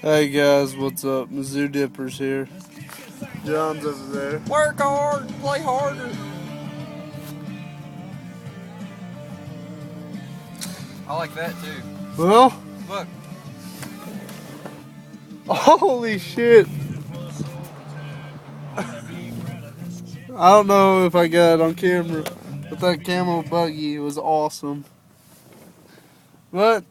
Hey guys, what's up? Mizzou Dippers here. John's over there. Work hard, play harder. I like that too. Well, Look, holy shit. I don't know if I got it on camera, but that camo buggy was awesome. But,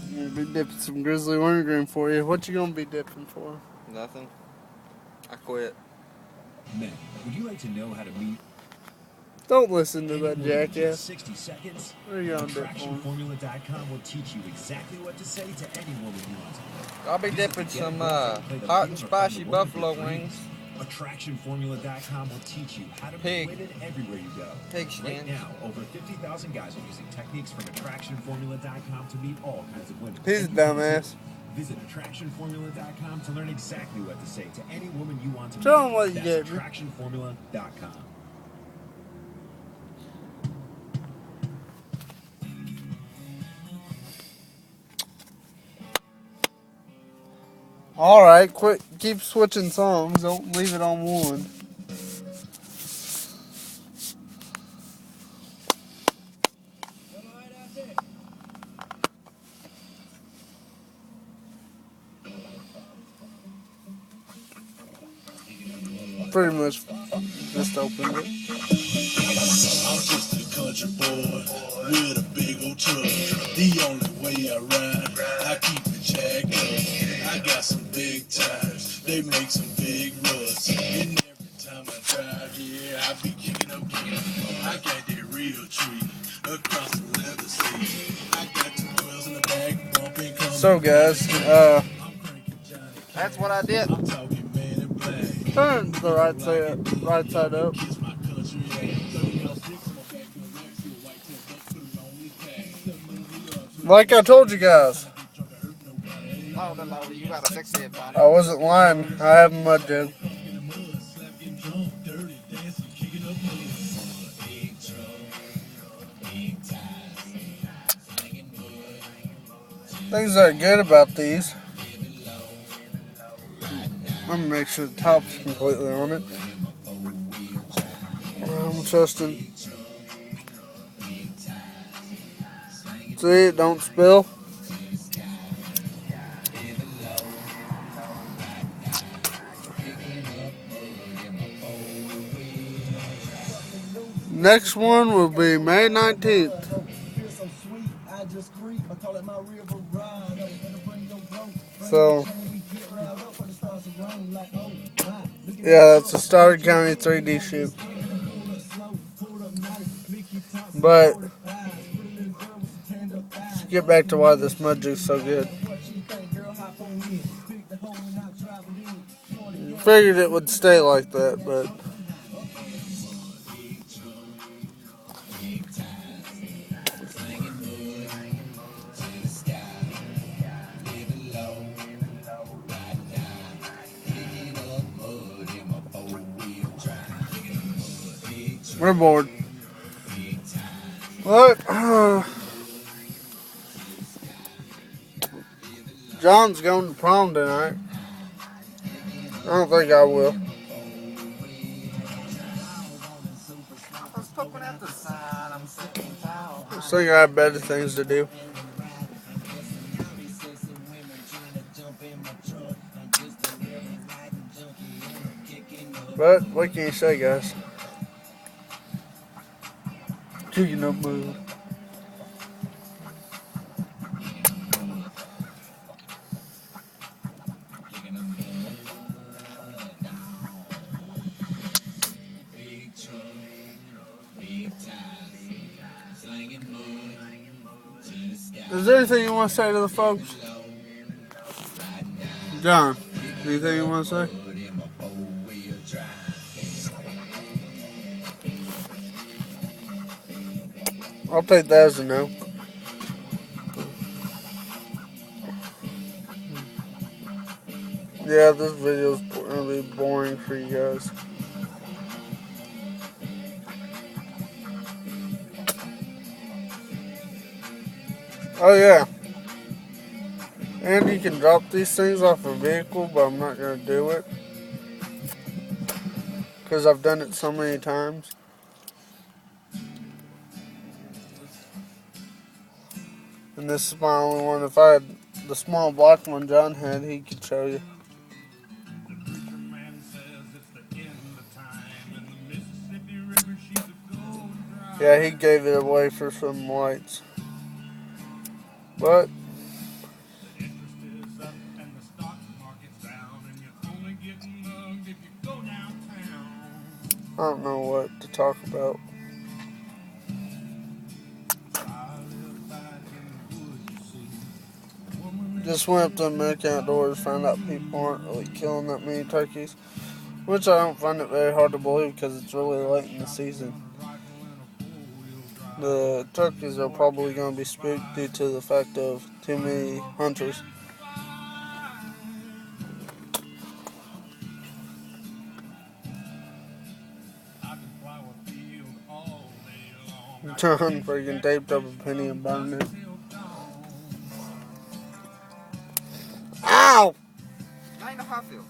I'm gonna be dipping some Grizzly Wintergreen for you. What you gonna be dipping for? nothing. I quit. Men, would you like to know how to meet? Don't listen to that jackass. 60 seconds. What are you gonna dip for? AttractionFormula.com will teach you exactly what to say to any woman you want. I'll be dipping some hot and spicy buffalo wings. AttractionFormula.com will teach you how to Pig. be women everywhere you go. Pig Right skins. now, over 50,000 guys are using techniques from AttractionFormula.com to meet all kinds of women. He's a dumbass. Visit AttractionFormula.com to learn exactly what to say to any woman you want to meet. Tell him what you That's did. AttractionFormula.com. Alright, quit. Keep switching songs. Don't leave it on one. Pretty much just opened it. I'm just a country boy with a big old truck. The only way I ride, I keep the jack up. I got some big tires, they make some big ruts. And every time I drive, yeah, I be kicking up. I got that real treat across the leather seat. I got 2 wheels in the back, bumping. So guys, I'm cranking Johnny. That's what I did. I'm talking man in black. turn the right side up. Kiss my country ass. 30 ounce sticks on my back, good racks, good white tip, but put it on his back. Like I told you guys, Oh, no, you got a sexy head, buddy. I wasn't lying. I have a mud jug. Things that are good about these. I'm gonna make sure the top's completely on it. I'm trusting. See, it don't spill. Next one will be May 19th. So, yeah, that's a Stoddard County 3D shoot. But, let's get back to why this mud jug's so good. Figured it would stay like that, but we're bored. Look, John's going to prom tonight. I don't think I will. I was poking out the side. I'm sick and tired. I think I have better things to do. But what can you say, guys? Kicking up move. Is there anything you want to say to the folks? John, anything you want to say? I'll take that as a no. Yeah, this video is going to be boring for you guys. Oh yeah. And you can drop these things off a vehicle, but I'm not going to do it. Because I've done it so many times. And this is my only one. If I had the small black one John had, he could show you. Yeah, he gave it away for some lights. But I don't know what to talk about. Just went up to American Outdoors, found out people aren't really killing that many turkeys, which I don't find it very hard to believe because it's really late in the season. The turkeys are probably going to be spooked due to the fact of too many hunters. John freaking taped up a penny and burned it. Ow! Now you know how I feel.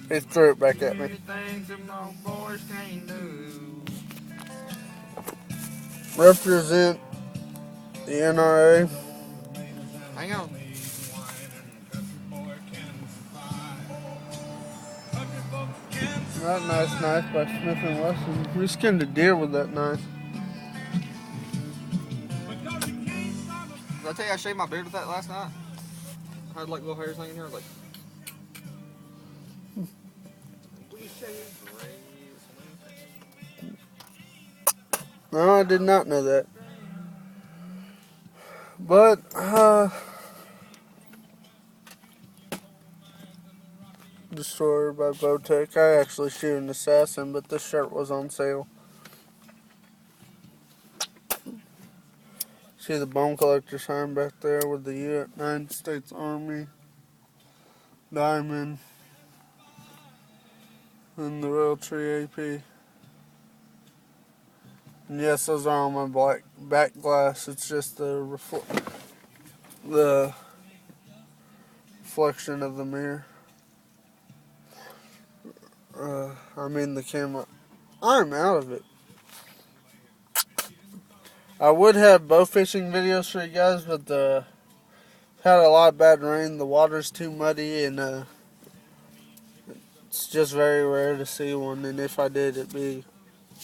He threw it back at me. Things them little boys can't do. Represent the NRA. Hang on. That nice knife by Smith & Wesson. We skinned a deer with that knife. Did I tell you I shaved my beard with that last night? I had like little hairs hanging here. I was like, we shaved rays. No, I did not know that. But, Destroyer by Bowtech. I actually shoot an assassin, but this shirt was on sale. See the bone collector sign back there with the United States Army diamond and the Realtree AP. And yes, those are on my black back glass. It's just the reflection of the mirror. I mean the camera. I'm out of it. I would have bow fishing videos for you guys, but had a lot of bad rain. The water's too muddy, and it's just very rare to see one. And if I did, it'd be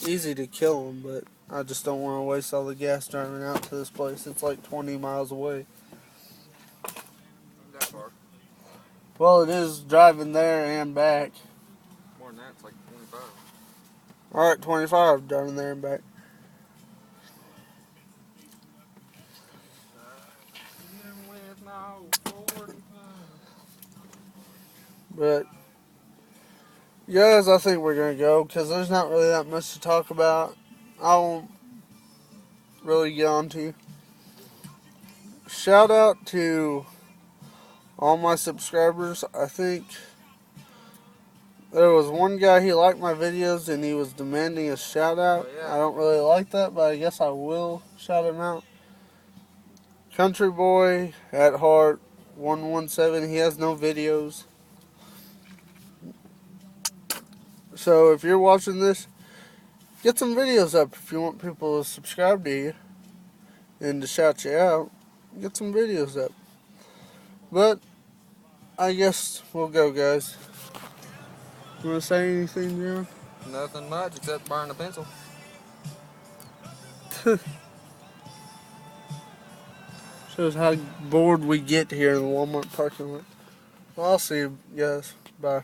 easy to kill them, but I just don't want to waste all the gas driving out to this place. It's like 20 miles away. That far. Well, it is driving there and back. More than that, it's like 25. Alright, 25 driving there and back. But, guys, I think we're going to go because there's not really that much to talk about. I won't really get on to. Shout out to all my subscribers. I think there was one guy, he liked my videos and he was demanding a shout out. Oh, yeah. I don't really like that, but I guess I will shout him out. Country Boy at Heart 117. He has no videos. So if you're watching this, get some videos up if you want people to subscribe to you and to shout you out. Get some videos up. But I guess we'll go, guys. You want to say anything, John? Nothing much except burn a pencil. Shows how bored we get here in the Walmart parking lot. Well, I'll see you guys. Bye.